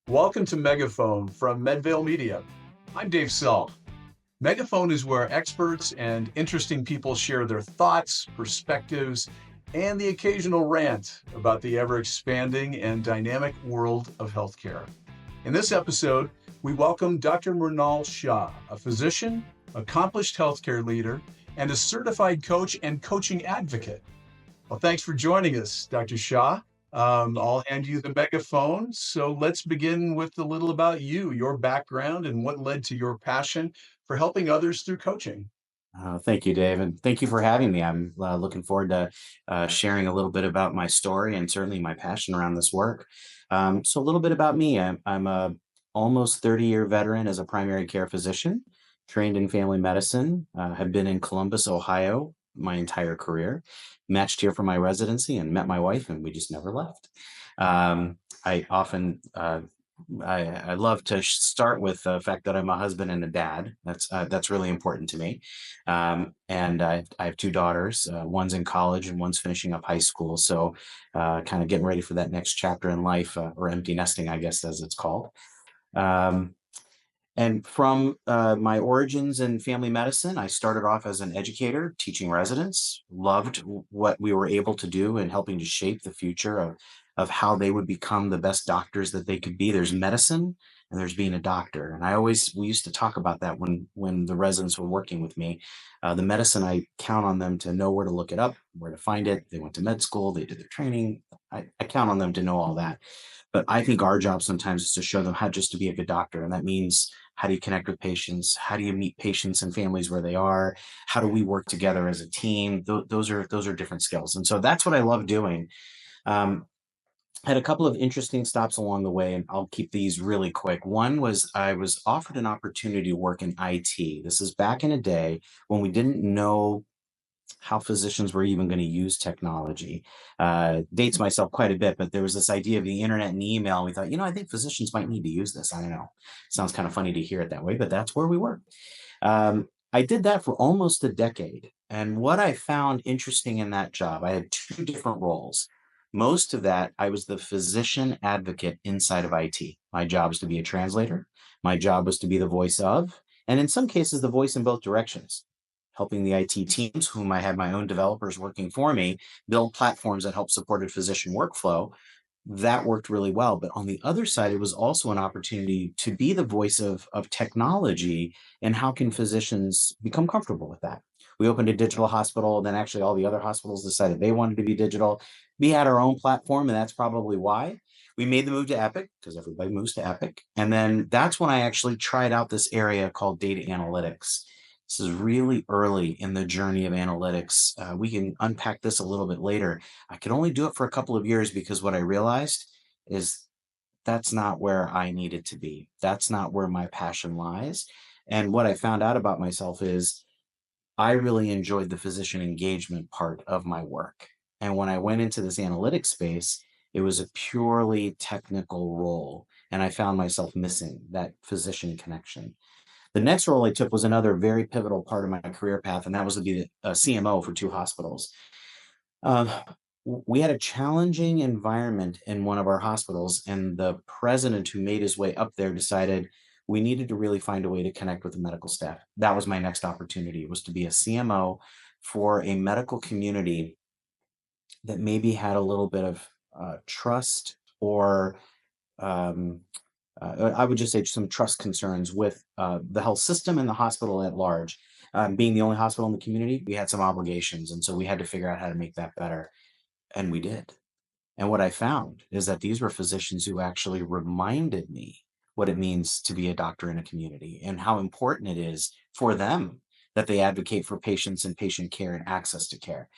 Welcome to Megaphone from Medvale Media. I'm Dave Self. Megaphone is where experts and interesting people share their thoughts, perspectives, and the occasional rant about the ever-expanding and dynamic world of healthcare. In this episode, we welcome Dr. Mrunal Shah, a physician, accomplished healthcare leader, and a certified coach and coaching advocate. Well, thanks for joining us, Dr. Shah. I'll hand you the megaphone. So let's begin with a little about you, your background, and what led to your passion for helping others through coaching. Thank you, Dave, and thank you for having me. I'm looking forward to sharing a little bit about my story and certainly my passion around this work. So, a little bit about me. I'm a almost 30-year veteran as a primary care physician, trained in family medicine. Have been in Columbus, Ohio, my entire career. Matched here for my residency and met my wife, and we just never left. I often I love to start with the fact that I'm a husband and a dad. That's really important to me. And I have two daughters. One's in college and one's finishing up high school. So, kind of getting ready for that next chapter in life, or empty nesting, I guess, as it's called. Um, and from my origins in family medicine, I started off as an educator, teaching residents. Loved what we were able to do in helping to shape the future of how they would become the best doctors that they could be. There's medicine and there's being a doctor. And we used to talk about that when the residents were working with me. The medicine, I count on them to know where to look it up, where to find it. They went to med school, they did their training. I count on them to know all that. But I think our job sometimes is to show them how just to be a good doctor. And that means, how do you connect with patients? How do you meet patients and families where they are? How do we work together as a team? Those are different skills. And so that's what I love doing. Um, had a couple of interesting stops along the way, and I'll keep these really quick. One was I was offered an opportunity to work in IT. This is back in a day when we didn't know how physicians were even going to use technology. Dates myself quite a bit, but there was this idea of the internet and email. And we thought, I think physicians might need to use this. I don't know. Sounds kind of funny to hear it that way, but that's where we were. I did that for almost a decade. And what I found interesting in that job, I had two different roles. Most of that, I was the physician advocate inside of IT. My job was to be a translator. My job was to be the voice of, and in some cases, the voice in both directions, helping the IT teams, whom I had my own developers working for me, build platforms that help supported physician workflow. That worked really well. But on the other side, it was also an opportunity to be the voice of technology and how can physicians become comfortable with that. We opened a digital hospital, then actually all the other hospitals decided they wanted to be digital. We had our own platform, and that's probably why we made the move to Epic, because everybody moves to Epic. And then that's when I actually tried out this area called data analytics. This is really early in the journey of analytics. We can unpack this a little bit later. I could only do it for a couple of years because what I realized is that's not where I needed to be. That's not where my passion lies. And what I found out about myself is I really enjoyed the physician engagement part of my work. And when I went into this analytics space, it was a purely technical role. And I found myself missing that physician connection. The next role I took was another very pivotal part of my career path, and that was to be a CMO for two hospitals. Uh, we had a challenging environment in one of our hospitals, and the president who made his way up there decided we needed to really find a way to connect with the medical staff. That was my next opportunity, was to be a CMO for a medical community that maybe had a little bit of trust or um, I would just say some trust concerns with the health system and the hospital at large. Being the only hospital in the community, we had some obligations. And so we had to figure out how to make that better. And we did. And what I found is that these were physicians who actually reminded me what it means to be a doctor in a community and how important it is for them that they advocate for patients and patient care and access to care.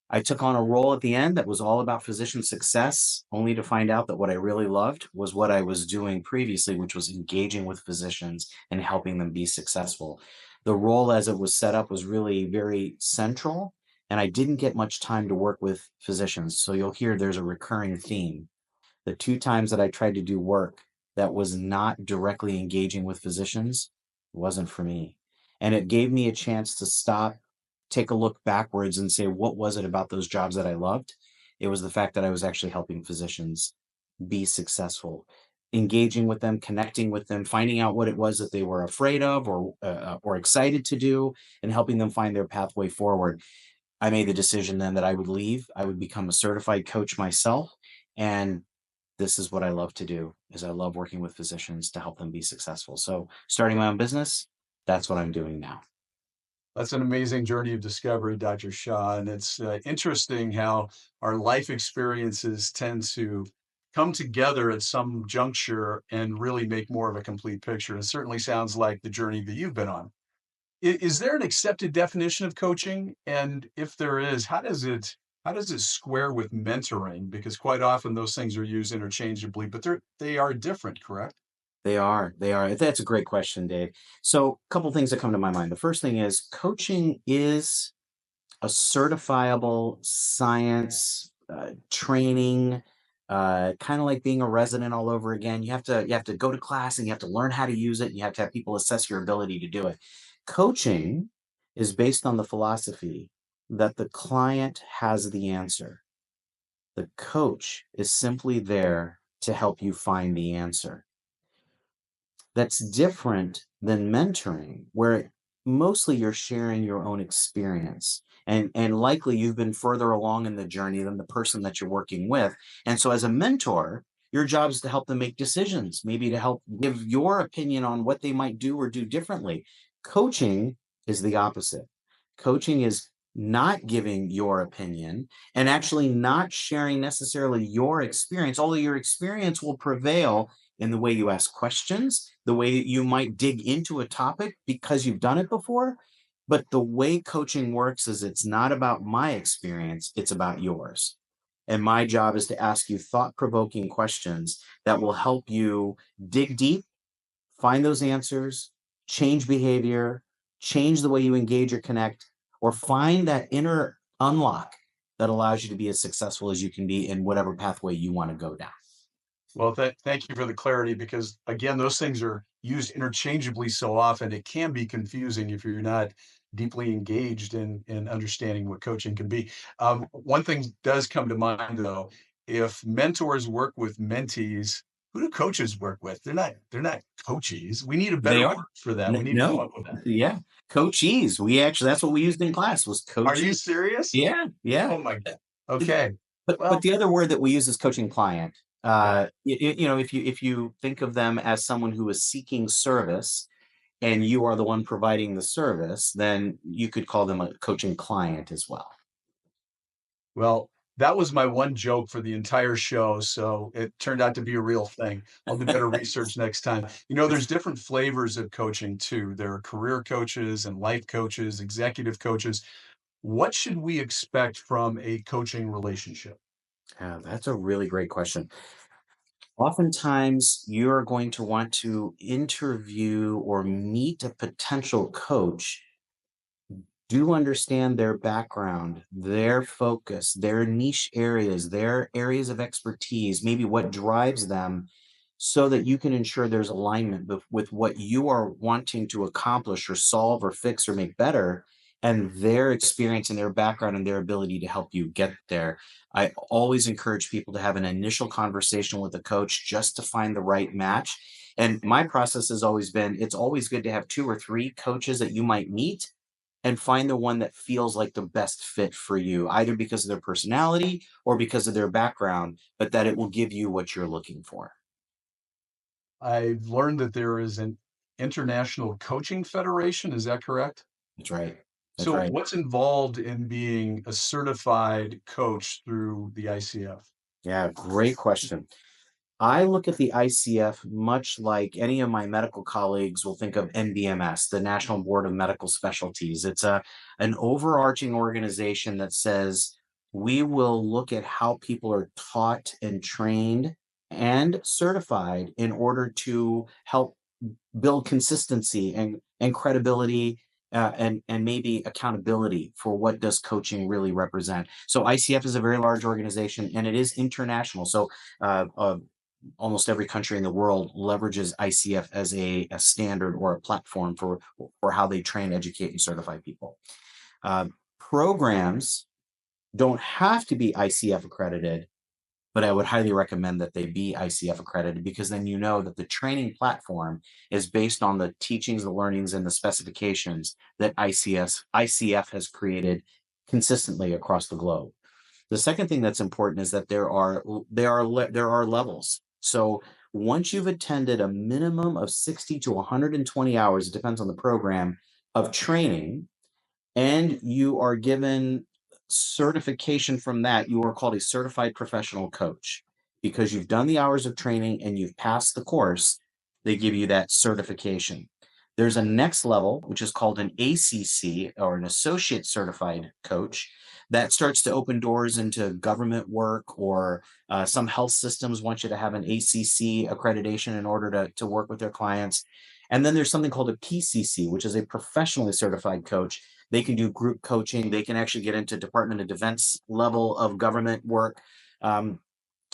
I took on a role at the end that was all about physician success, only to find out that what I really loved was what I was doing previously, which was engaging with physicians and helping them be successful. The role as it was set up was really very central, and I didn't get much time to work with physicians. So you'll hear there's a recurring theme. The two times that I tried to do work that was not directly engaging with physicians wasn't for me. And it gave me a chance to stop, take a look backwards and say, what was it about those jobs that I loved? It was the fact that I was actually helping physicians be successful. engaging with them, connecting with them, finding out what it was that they were afraid of or excited to do, and helping them find their pathway forward. I made the decision then that I would leave. I would become a certified coach myself, and this is what I love to do. Is I love working with physicians to help them be successful. So, starting my own business, that's what I'm doing now. That's an amazing journey of discovery, Dr. Shah. And it's interesting how our life experiences tend to come together at some juncture and really make more of a complete picture. It certainly sounds like the journey that you've been on. Is there an accepted definition of coaching? And if there is, how does it square with mentoring? Because quite often those things are used interchangeably, but they are different, correct? They are. They are. That's a great question, Dave. So, a couple things that come to my mind. The first thing is coaching is a certifiable science training, kind of like being a resident all over again. You have to go to class and you have to learn how to use it. And you have to have people assess your ability to do it. Coaching is based on the philosophy that the client has the answer. The coach is simply there to help you find the answer. That's different than mentoring, where mostly you're sharing your own experience. And likely you've been further along in the journey than the person that you're working with. And so as a mentor, your job is to help them make decisions, maybe to help give your opinion on what they might do or do differently. Coaching is the opposite. Coaching is not giving your opinion and actually not sharing necessarily your experience, although your experience will prevail in the way you ask questions, the way you might dig into a topic because you've done it before. But the way coaching works is it's not about my experience, it's about yours. And my job is to ask you thought provoking questions that will help you dig deep, find those answers, change behavior, change the way you engage or connect, or find that inner unlock that allows you to be as successful as you can be in whatever pathway you want to go down. Well, thank you for the clarity because, again, those things are used interchangeably so often. It can be confusing if you're not deeply engaged in understanding what coaching can be. One thing does come to mind, though. If mentors work with mentees, who do coaches work with? They're not coaches. We need a They better are. word for that. We need to come No. up with that. Yeah. Coachees. We actually that's what we used in class was Are you coachee. serious? Yeah, yeah. Oh my God. Okay. But Well, the other word that we use is coaching client. yeah. If you think of them as someone who is seeking service and you are the one providing the service, then you could call them a coaching client as well. Well, that was my one joke for the entire show, so it turned out to be a real thing. I'll do better research next time. There's different flavors of coaching too. There are career coaches and life coaches, executive coaches. What should we expect from a coaching relationship? Yeah, that's a really great question. Oftentimes, you're going to want to interview or meet a potential coach, do understand their background, their focus, their niche areas, their areas of expertise, maybe what drives them, so that you can ensure there's alignment with what you are wanting to accomplish or solve or fix or make better, and their experience and their background and their ability to help you get there. I always encourage people to have an initial conversation with a coach just to find the right match. And my process has always been it's always good to have two or three coaches that you might meet and find the one that feels like the best fit for you, either because of their personality or because of their background, but that it will give you what you're looking for. I've learned that there is an international coaching federation. Is that correct? That's right. That's So, right. what's involved in being a certified coach through the ICF? Yeah, great question. I look at the ICF much like any of my medical colleagues will think of NBMS, the National Board of Medical Specialties. It's an overarching organization that says we will look at how people are taught and trained and certified in order to help build consistency and credibility and maybe accountability for what does coaching really represent. So ICF is a very large organization and it is international. So almost every country in the world leverages ICF as a standard or a platform for how they train, educate, and certify people. Programs don't have to be ICF accredited, but I would highly recommend that they be ICF accredited, because then you know that the training platform is based on the teachings, the learnings, and the specifications that ICF has created consistently across the globe. The second thing that's important is that there are levels. So once you've attended a minimum of 60 to 120 hours, it depends on the program, of training, and you are given certification from that, you are called a certified professional coach. Because you've done the hours of training and you've passed the course, they give you that certification. There's a next level, which is called an ACC, or an associate certified coach, that starts to open doors into government work, or some health systems want you to have an ACC accreditation in order to work with their clients. And then there's something called a PCC, which is a professionally certified coach. They can do group coaching. They can actually get into Department of Defense level of government work. Um,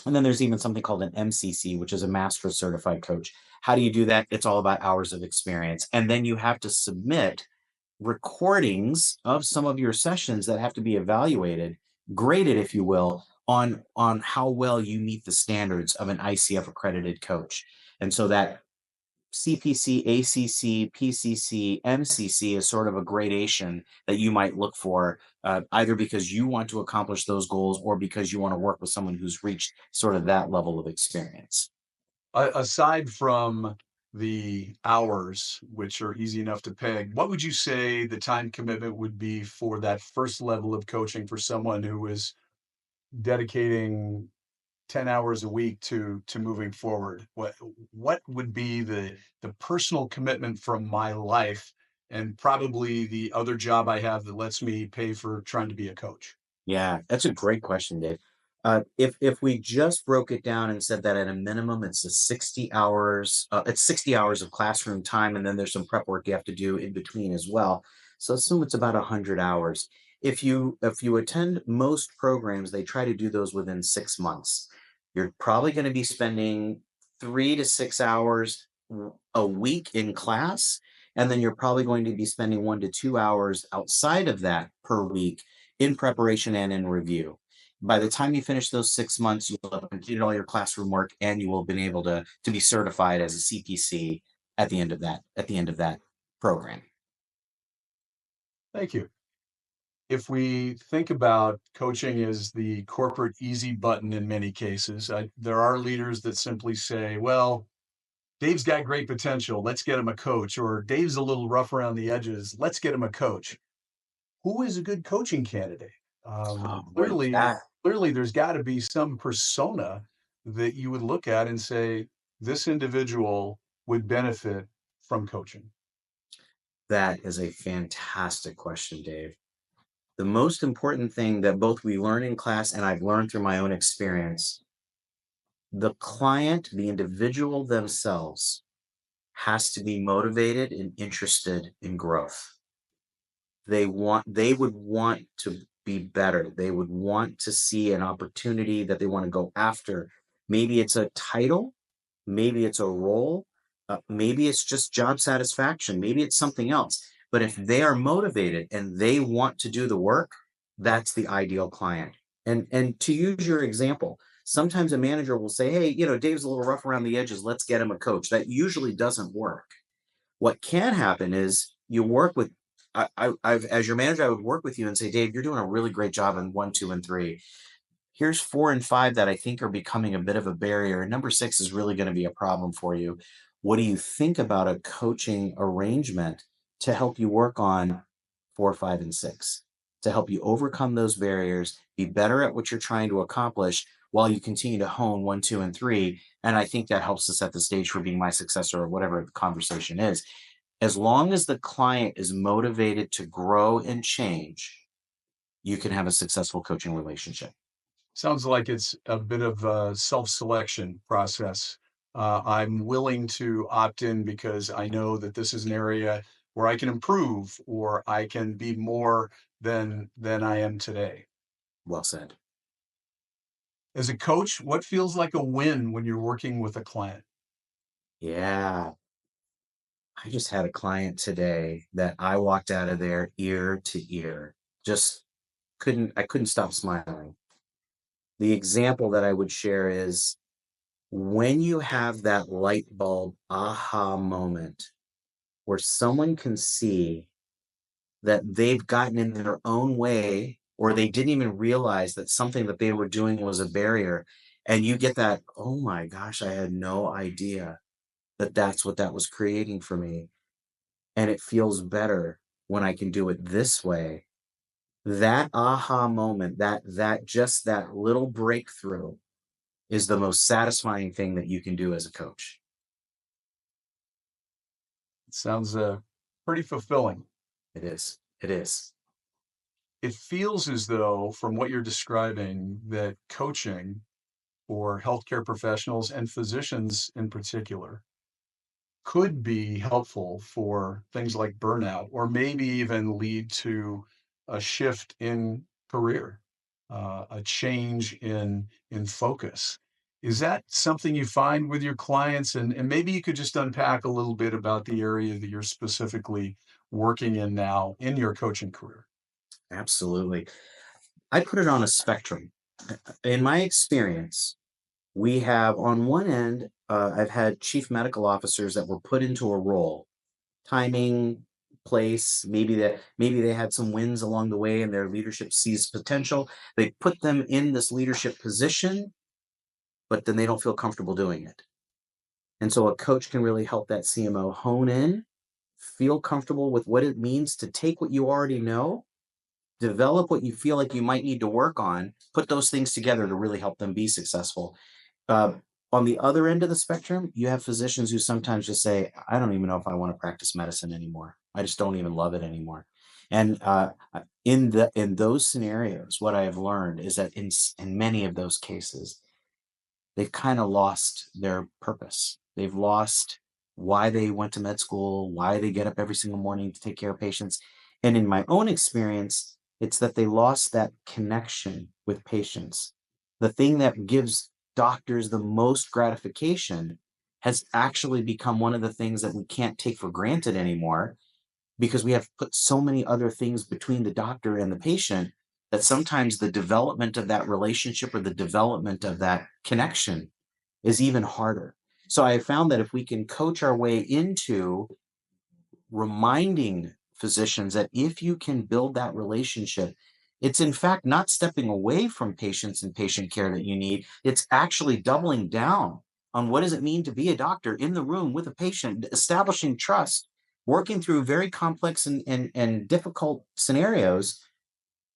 and then there's even something called an MCC, which is a master certified coach. How do you do that? It's all about hours of experience. And then you have to submit recordings of some of your sessions that have to be evaluated, graded, if you will, on how well you meet the standards of an ICF accredited coach. And so that CPC, ACC, PCC, MCC is sort of a gradation that you might look for, either because you want to accomplish those goals or because you want to work with someone who's reached sort of that level of experience. Aside from the hours, which are easy enough to peg, what would you say the time commitment would be for that first level of coaching for someone who is dedicating 10 hours a week to moving forward? What would be the personal commitment from my life and probably the other job I have that lets me pay for trying to be a coach? Yeah, that's a great question, Dave. If we just broke it down and said that at a minimum it's 60 hours of classroom time, and then there's some prep work you have to do in between as well. So assume it's about 100 hours. If you attend most programs, they try to do those within 6 months. You're probably going to be spending 3 to 6 hours a week in class, and then you're probably going to be spending 1 to 2 hours outside of that per week in preparation and in review. By the time you finish those 6 months, you'll have completed all your classroom work, and you will have been able to be certified as a CPC at the end of that program. Thank you. If we think about coaching as the corporate easy button in many cases, there are leaders that simply say, well, Dave's got great potential. Let's get him a coach. Or Dave's a little rough around the edges. Let's get him a coach. Who is a good coaching candidate? Oh boy, Clearly, that clearly, there's got to be some persona that you would look at and say, this individual would benefit from coaching. that is a fantastic question, Dave. The most important thing that both we learn in class and I've learned through my own experience, the client, the individual themselves, has to be motivated and interested in growth. They would want to be better. They would want to see an opportunity that they want to go after. Maybe it's a title, maybe it's a role, maybe it's just job satisfaction, maybe it's something else. But if they are motivated and they want to do the work, that's the ideal client. And to use your example, sometimes a manager will say, hey, Dave's a little rough around the edges, let's get him a coach. That usually doesn't work. What can happen is you work with, I've as your manager, I would work with you and say, Dave, you're doing a really great job in 1, 2, and 3. Here's 4 and 5 that I think are becoming a bit of a barrier. And number 6 is really going to be a problem for you. What do you think about a coaching arrangement to help you work on 4, 5, and 6, to help you overcome those barriers, be better at what you're trying to accomplish while you continue to hone 1, 2, and 3? And I think that helps to set the stage for being my successor, or whatever the conversation is. As long as the client is motivated to grow and change, you can have a successful coaching relationship. Sounds like it's a bit of a self-selection process. I'm willing to opt in because I know that this is an area where I can improve or I can be more than I am today. Well said. As a coach, what feels like a win when you're working with a client? Yeah. I just had a client today that I walked out of there ear to ear. Just I couldn't stop smiling. The example that I would share is when you have that light bulb aha moment where someone can see that they've gotten in their own way or they didn't even realize that something that they were doing was a barrier, and you get that, oh my gosh, I had no idea that that's what that was creating for me, and it feels better when I can do it this way. That aha moment, that just that little breakthrough is the most satisfying thing that you can do as a coach. It sounds pretty fulfilling. It is. It is. It feels as though, from what you're describing, that coaching for healthcare professionals and physicians in particular could be helpful for things like burnout, or maybe even lead to a shift in career, a change in focus. Is that something you find with your clients? And maybe you could just unpack a little bit about the area that you're specifically working in now in your coaching career. Absolutely. I put it on a spectrum. In my experience, we have on one end, I've had chief medical officers that were put into a role, timing, place, maybe they had some wins along the way and their leadership sees potential. They put them in this leadership position, but then they don't feel comfortable doing it. And so a coach can really help that CMO hone in, feel comfortable with what it means to take what you already know, develop what you feel like you might need to work on, put those things together to really help them be successful. Uh, on the other end of the spectrum, you have physicians who sometimes just say, I don't even know if I want to practice medicine anymore. I just don't even love it anymore. And in those scenarios, what I have learned is that in many of those cases, they've kind of lost their purpose. They've lost why they went to med school, why they get up every single morning to take care of patients. And in my own experience, it's that they lost that connection with patients. The thing that gives doctors the most gratification has actually become one of the things that we can't take for granted anymore because we have put so many other things between the doctor and the patient that sometimes the development of that relationship or the development of that connection is even harder. So I found that if we can coach our way into reminding physicians that if you can build that relationship, it's in fact not stepping away from patients and patient care that you need. It's actually doubling down on what does it mean to be a doctor in the room with a patient, establishing trust, working through very complex and difficult scenarios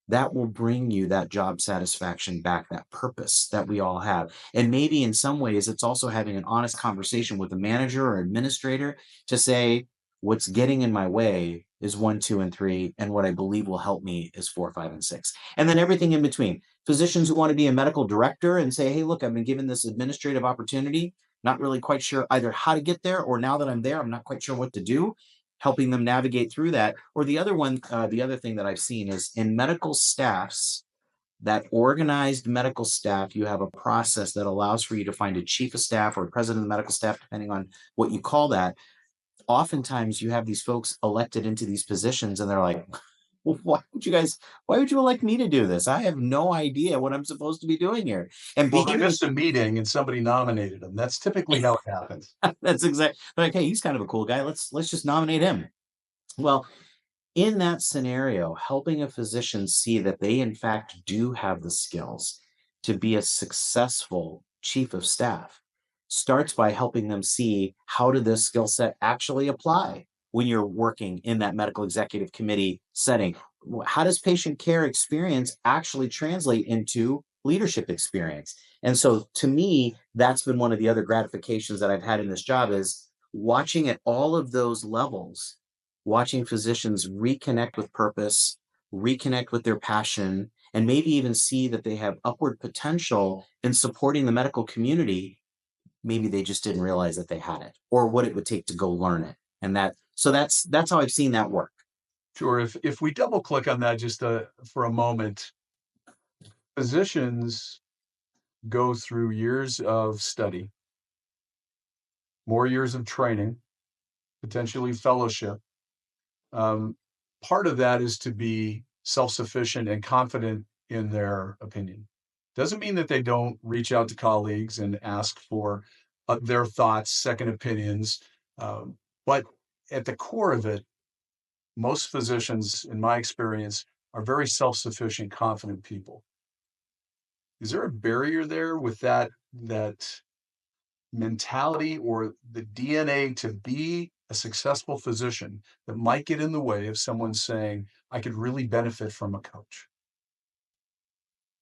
that will bring you that job satisfaction back, that purpose that we all have. And maybe in some ways, it's also having an honest conversation with a manager or administrator to say, what's getting in my way is one, two, and three. And what I believe will help me is four, five, and six. And then everything in between. Physicians who want to be a medical director and say, hey, look, I've been given this administrative opportunity, not really quite sure either how to get there or now that I'm there, I'm not quite sure what to do, helping them navigate through that. Or the other one, the other thing that I've seen is in medical staffs, that organized medical staff, you have a process that allows for you to find a chief of staff or a president of the medical staff, depending on what you call that. Oftentimes you have these folks elected into these positions and they're like, well, why would you elect me to do this? I have no idea what I'm supposed to be doing here. And Well, they because missed a meeting and somebody nominated them. That's typically how it happens. that's exactly like, hey, he's kind of a cool guy. Let's just nominate him. Well, in that scenario, helping a physician see that they, in fact, do have the skills to be a successful chief of staff starts by helping them see how did this skill set actually apply when you're working in that medical executive committee setting. How does patient care experience actually translate into leadership experience? And so to me, that's been one of the other gratifications that I've had in this job is watching at all of those levels, watching physicians reconnect with purpose, reconnect with their passion, and maybe even see that they have upward potential in supporting the medical community. Maybe they just didn't realize that they had it or what it would take to go learn it. And that's how I've seen that work. Sure. If we double click on that just for a moment, physicians go through years of study, more years of training, potentially fellowship. Um, Part of that is to be self-sufficient and confident in their opinion. Doesn't mean that they don't reach out to colleagues and ask for their thoughts, second opinions. But at the core of it, most physicians, in my experience, are very self sufficient, confident people. Is there a barrier there with that mentality or the DNA to be a successful physician that might get in the way of someone saying, I could really benefit from a coach?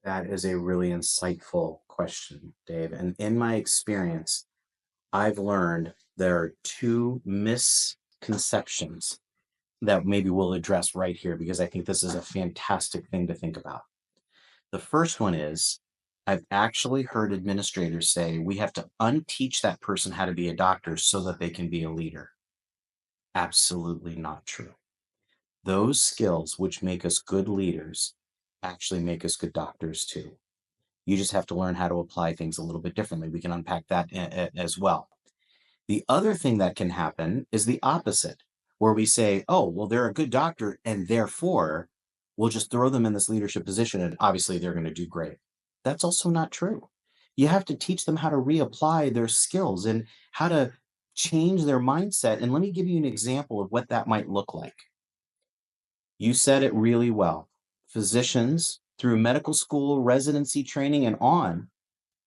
That is a really insightful question, Dave. And in my experience, I've learned there are two misconceptions that maybe we'll address right here because I think this is a fantastic thing to think about. The first one is I've actually heard administrators say we have to unteach that person how to be a doctor so that they can be a leader. Absolutely not true. Those skills which make us good leaders actually make us good doctors too. You just have to learn how to apply things a little bit differently. We can unpack that as well. The other thing that can happen is the opposite, where we say, oh, well, they're a good doctor, and therefore we'll just throw them in this leadership position, and obviously they're going to do great. That's also not true. You have to teach them how to reapply their skills and how to change their mindset. And let me give you an example of what that might look like. You said it really well. Physicians, through medical school, residency training, and on,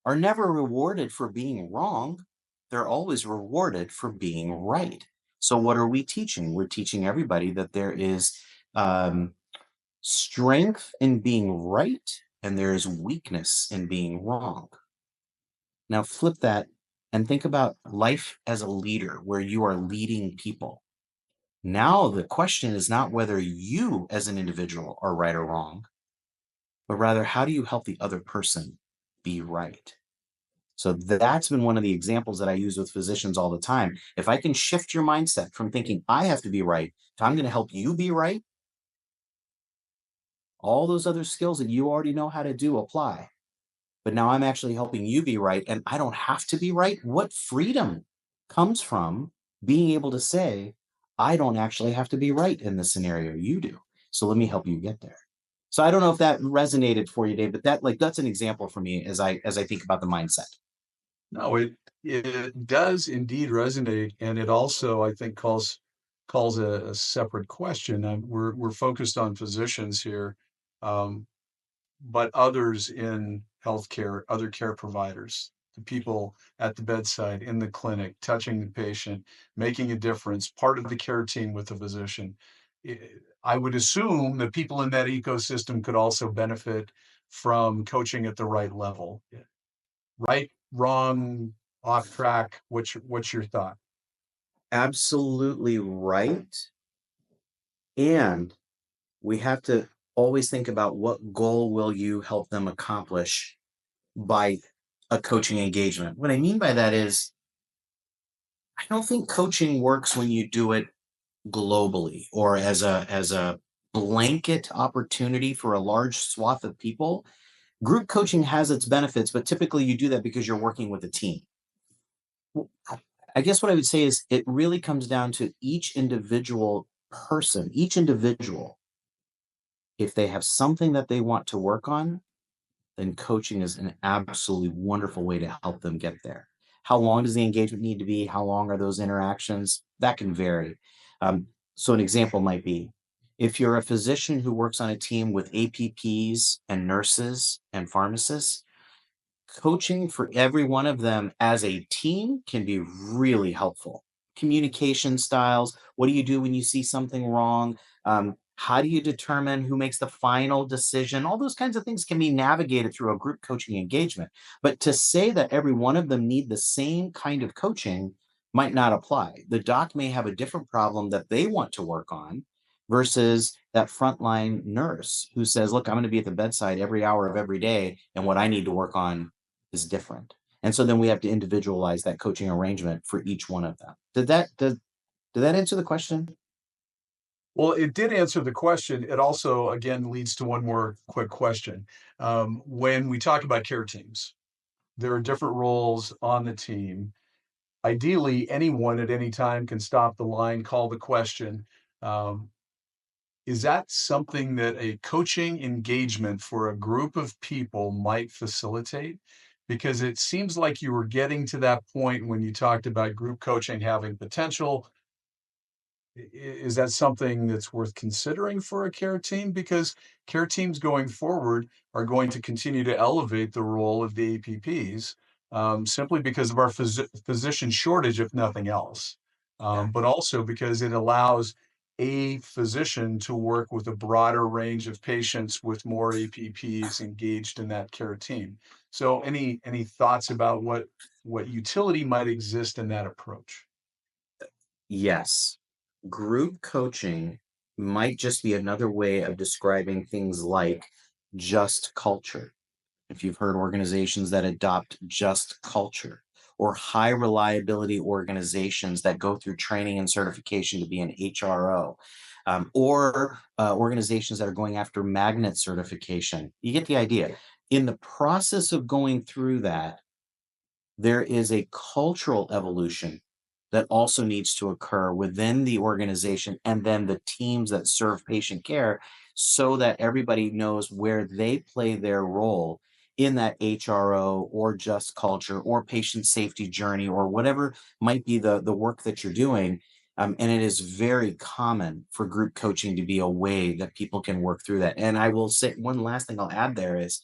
are never rewarded for being wrong. They're always rewarded for being right. So, what are we teaching? We're teaching everybody that there is um, strength in being right and there is weakness in being wrong. Now, flip that and think about life as a leader where you are leading people. Now, the question is not whether you as an individual are right or wrong, but rather how do you help the other person be right? So that's been one of the examples that I use with physicians all the time. If I can shift your mindset from thinking I have to be right to I'm going to help you be right, all those other skills that you already know how to do apply. But now I'm actually helping you be right and I don't have to be right. What freedom comes from being able to say, I don't actually have to be right in this scenario. You do. So let me help you get there. So I don't know if that resonated for you, Dave, but that's an example for me as I think about the mindset. No, it does indeed resonate, and it also, I think, calls a separate question. We're focused on physicians here, um, but others in healthcare, other care providers, the people at the bedside, in the clinic, touching the patient, making a difference, part of the care team with the physician. I would assume that people in that ecosystem could also benefit from coaching at the right level. Right, wrong, off track? What's your thought? Absolutely right. And we have to always think about what goal will you help them accomplish by a coaching engagement. What I mean by that is I don't think coaching works when you do it globally or as a blanket opportunity for a large swath of people. Group coaching has its benefits, but typically you do that because you're working with a team. Well, I guess what I would say is it really comes down to each individual person, each individual. If they have something that they want to work on, then coaching is an absolutely wonderful way to help them get there. How long does the engagement need to be? How long are those interactions? That can vary. So, an example might be if you're a physician who works on a team with APPs and nurses and pharmacists, coaching for every one of them as a team can be really helpful. Communication styles. What do you do when you see something wrong? How do you determine who makes the final decision? All those kinds of things can be navigated through a group coaching engagement. But to say that every one of them need the same kind of coaching might not apply. The doc may have a different problem that they want to work on versus that frontline nurse who says, look, I'm going to be at the bedside every hour of every day, and what I need to work on is different. And so then we have to individualize that coaching arrangement for each one of them. Did that answer the question? Well, it did answer the question. It also, again, leads to one more quick question. When we talk about care teams, there are different roles on the team. Ideally, anyone at any time can stop the line, call the question. Um, Is that something that a coaching engagement for a group of people might facilitate? Because it seems like you were getting to that point when you talked about group coaching having potential. Is that something that's worth considering for a care team? Because care teams going forward are going to continue to elevate the role of the APPs, simply because of our physician shortage, if nothing else. Yeah. But also because it allows a physician to work with a broader range of patients with more APPs engaged in that care team. So any thoughts about what utility might exist in that approach? Yes. Group coaching might just be another way of describing things like just culture. If you've heard organizations that adopt just culture, or high reliability organizations that go through training and certification to be an HRO, or organizations that are going after magnet certification. You get the idea. In the process of going through that, there is a cultural evolution that also needs to occur within the organization and then the teams that serve patient care, so that everybody knows where they play their role in that HRO or just culture or patient safety journey or whatever might be the work that you're doing. And it is very common for group coaching to be a way that people can work through that. And I will say one last thing I'll add there is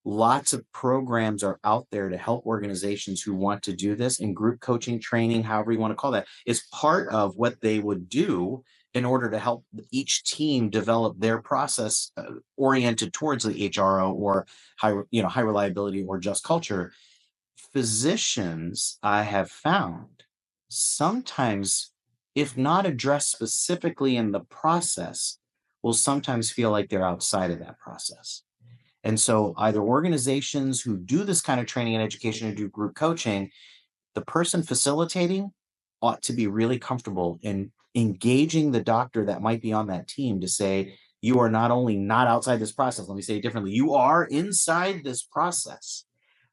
lots of programs are out there to help organizations who want to do this, and group coaching training, however you want to call that, is part of what they would do in order to help each team develop their process oriented towards the HRO or high reliability or just culture. Physicians, I have found, sometimes, if not addressed specifically in the process, will sometimes feel like they're outside of that process. And so, either organizations who do this kind of training and education and do group coaching, the person facilitating ought to be really comfortable in engaging the doctor that might be on that team to say, you are not only not outside this process, let me say it differently, you are inside this process,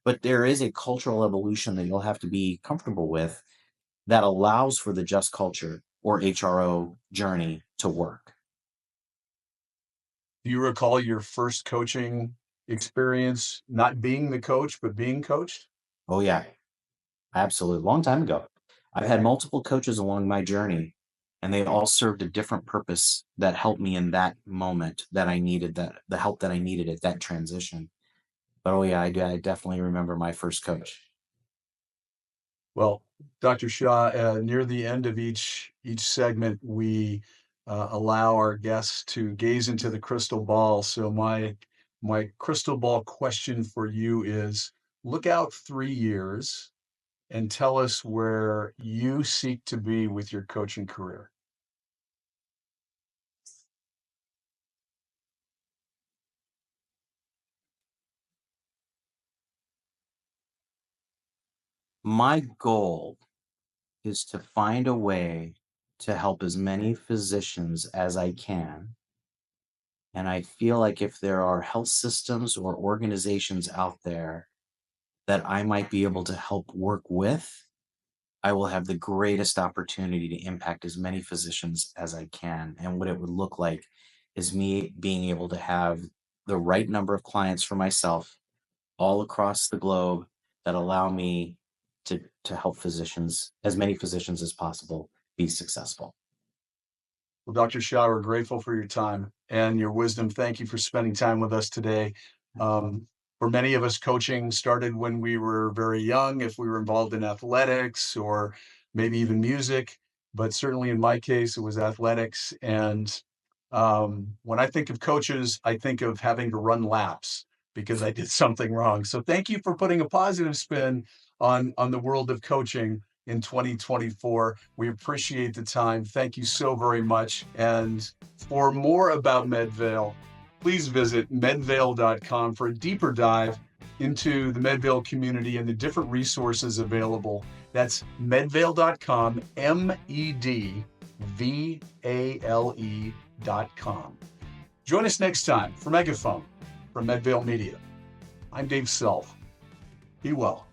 but there is a cultural evolution that you'll have to be comfortable with that allows for the just culture or HRO journey to work. Do you recall your first coaching experience, not being the coach, but being coached? Oh, yeah. Absolutely. Long time ago. I've had multiple coaches along my journey, and they all served a different purpose that helped me in that moment that I needed, that the help that I needed at that transition. But oh yeah, I definitely remember my first coach. Well, Dr. Shah, near the end of each segment, we allow our guests to gaze into the crystal ball. So my crystal ball question for you is: look out 3 years and tell us where you seek to be with your coaching career. My goal is to find a way to help as many physicians as I can. And I feel like if there are health systems or organizations out there that I might be able to help work with, I will have the greatest opportunity to impact as many physicians as I can. And what it would look like is me being able to have the right number of clients for myself all across the globe that allow me to help physicians, as many physicians as possible, be successful. Well, Dr. Shah, we're grateful for your time and your wisdom. Thank you for spending time with us today. For many of us, coaching started when we were very young, if we were involved in athletics or maybe even music. But certainly in my case, it was athletics. And when I think of coaches, I think of having to run laps because I did something wrong. So thank you for putting a positive spin on the world of coaching in 2024. We appreciate the time. Thank you so very much. And for more about Medvale, please visit medvale.com for a deeper dive into the Medvale community and the different resources available. That's medvale.com, medvale.com. Join us next time for Megaphone from Medvale Media. I'm Dave Self. Be well.